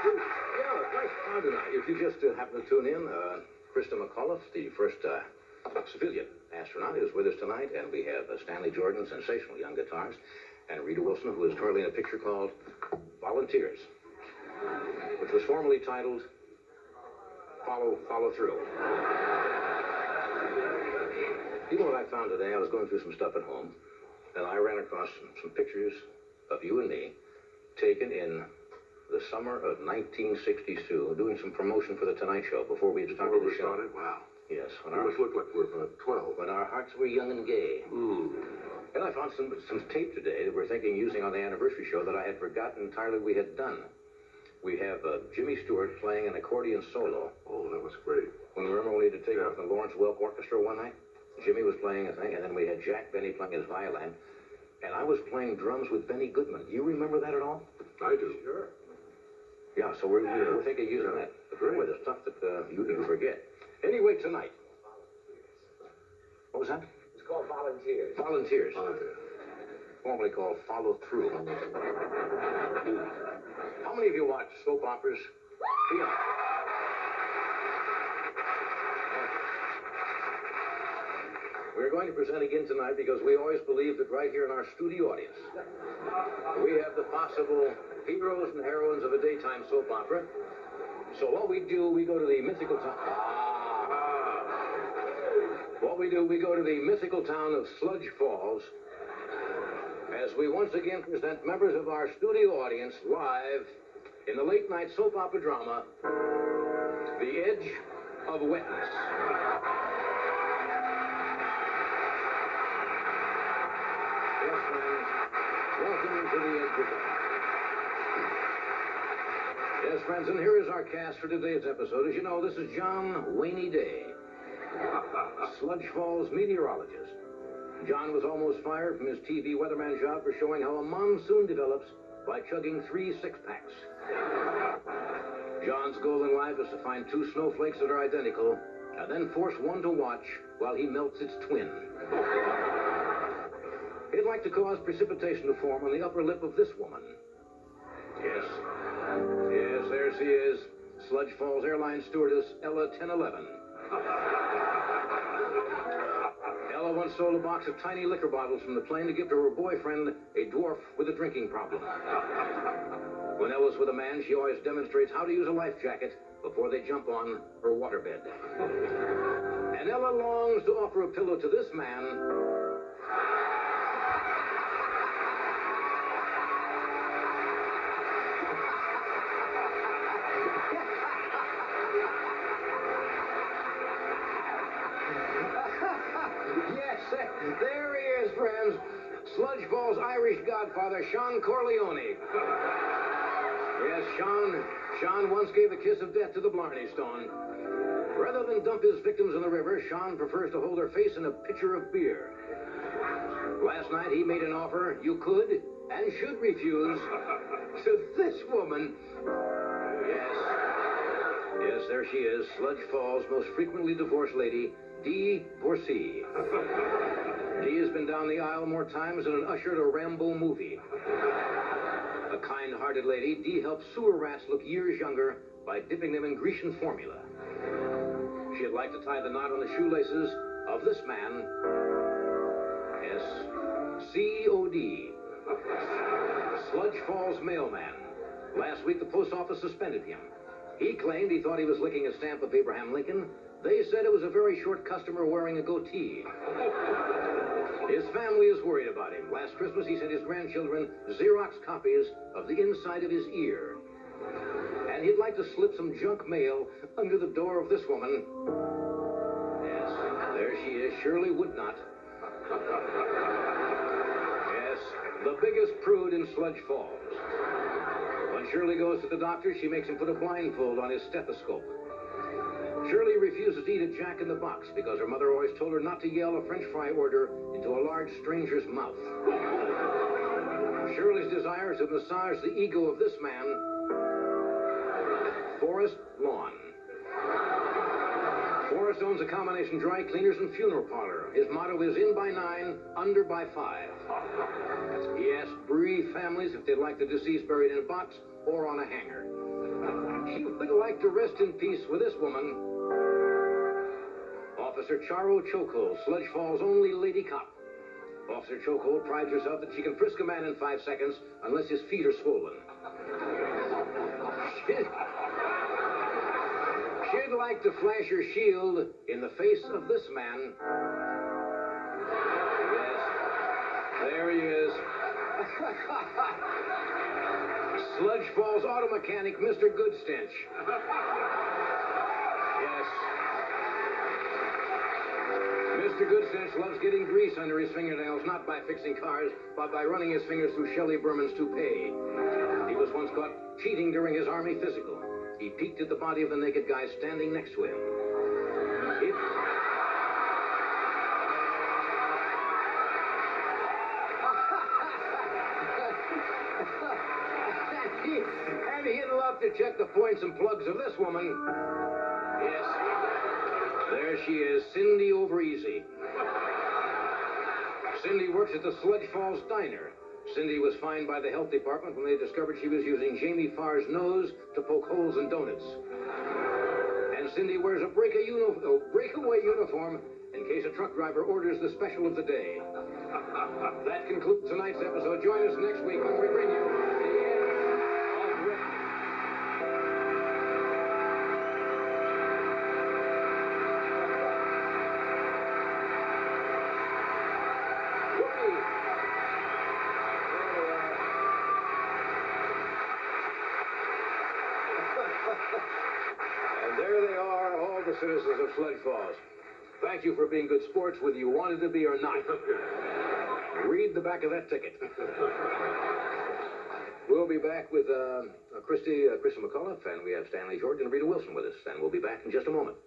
Yeah, nice crowd tonight. If you just happen to tune in, Krista McAuliffe, the first civilian astronaut, is with us tonight, and we have Stanley Jordan, sensational young guitarist, and Rita Wilson, who is currently in a picture called Volunteers, which was formerly titled Follow Through. You know what I found today? I was going through some stuff at home, and I ran across some pictures of you and me taken in the summer of 1962, doing some promotion for the Tonight Show before we had started the show. Wow. Yes. It must look like we're about 12. When our hearts were young and gay. And I found some tape today that we're thinking using on the anniversary show that I had forgotten entirely we had done. We have Jimmy Stewart playing an accordion solo. Oh, that was great. Remember when we had to take off the Lawrence Welk Orchestra one night? Jimmy was playing a thing, and then we had Jack Benny playing his violin, and I was playing drums with Benny Goodman. You remember that at all? I do. Sure. Yeah, so we're thinking of using that. Boy, the stuff that you forget. Anyway, tonight. What was that? It's called Volunteers. Volunteers. Formerly called Follow Through. How many of you watch soap operas? Yeah. We're going to present again tonight because we always believe that right here in our studio audience, we have the possible heroes and heroines of a daytime soap opera. So what we do, we go to the mythical town. What we do, we go to the mythical town of Sludge Falls as we once again present members of our studio audience live in the late night soap opera drama, The Edge of Wetness. Yes, friends, welcome to The Edge of Wetness. Yes, friends, and here is our cast for today's episode. As you know, this is John Wainy Day, Sludge Falls meteorologist. John was almost fired from his TV weatherman job for showing how a monsoon develops by chugging 3 six-packs. John's goal in life is to find 2 snowflakes that are identical and then force one to watch while he melts its twin. He'd like to cause precipitation to form on the upper lip of this woman. Yes, there she is, Sludge Falls Airline stewardess Ella 1011. Ella once stole a box of tiny liquor bottles from the plane to give to her boyfriend, a dwarf with a drinking problem. When Ella's with a man, she always demonstrates how to use a life jacket before they jump on her waterbed. And Ella longs to offer a pillow to this man. There he is, friends. Sludge Falls Irish godfather, Sean Corleone. Yes, Sean once gave a kiss of death to the Blarney Stone. Rather than dump his victims in the river, Sean prefers to hold their face in a pitcher of beer. Last night, he made an offer you could and should refuse to this woman. Yes, there she is, Sludge Falls' most frequently divorced lady, Divorcee. Dee has been down the aisle more times than an usher at a Rambo movie. A kind-hearted lady, Dee helps sewer rats look years younger by dipping them in Grecian formula. She'd like to tie the knot on the shoelaces of this man. Yes, C.O.D. Sludge Falls mailman. Last week, the post office suspended him. He claimed he thought he was licking a stamp of Abraham Lincoln. They said it was a very short customer wearing a goatee. His family is worried about him. Last Christmas, he sent his grandchildren Xerox copies of the inside of his ear. And he'd like to slip some junk mail under the door of this woman. Yes, there she is, Shirley Woodnot. Yes, the biggest prude in Sludge Falls. When Shirley goes to the doctor, she makes him put a blindfold on his stethoscope. Shirley refuses to eat a Jack in the Box because her mother always told her not to yell a French fry order into a large stranger's mouth. Shirley's desire is to massage the ego of this man, Forrest Lawn. Forrest owns a combination dry cleaners and funeral parlor. His motto is in by 9, under by 5. He asks bereaved families if they'd like the deceased buried in a box or on a hanger. He would like to rest in peace with this woman, Officer Charo Chokehold, Sludge Falls' only lady cop. Officer Chokehold prides herself that she can frisk a man in 5 seconds unless his feet are swollen. She'd like to flash her shield in the face of this man. Yes, there he is. Sludge Falls auto mechanic, Mr. Goodstench. Yes. Mr. Goodstench loves getting grease under his fingernails, not by fixing cars, but by running his fingers through Shelley Berman's toupee. He was once caught cheating during his Army physical. He peeked at the body of the naked guy standing next to him. And he'd love to check the points and plugs of this woman. Yes. There she is, Cindy Overeasy. Cindy works at the Sludge Falls Diner. Cindy was fined by the health department when they discovered she was using Jamie Farr's nose to poke holes in donuts. And Cindy wears a breakaway uniform in case a truck driver orders the special of the day. That concludes tonight's episode. Join us next week when we bring you the end of Wetness. And there they are, all the citizens of Sludge Falls. Thank you for being good sports, whether you wanted to be or not. Read the back of that ticket. We'll be back with Christy McCullough, and we have Stanley George and Rita Wilson with us, and we'll be back in just a moment.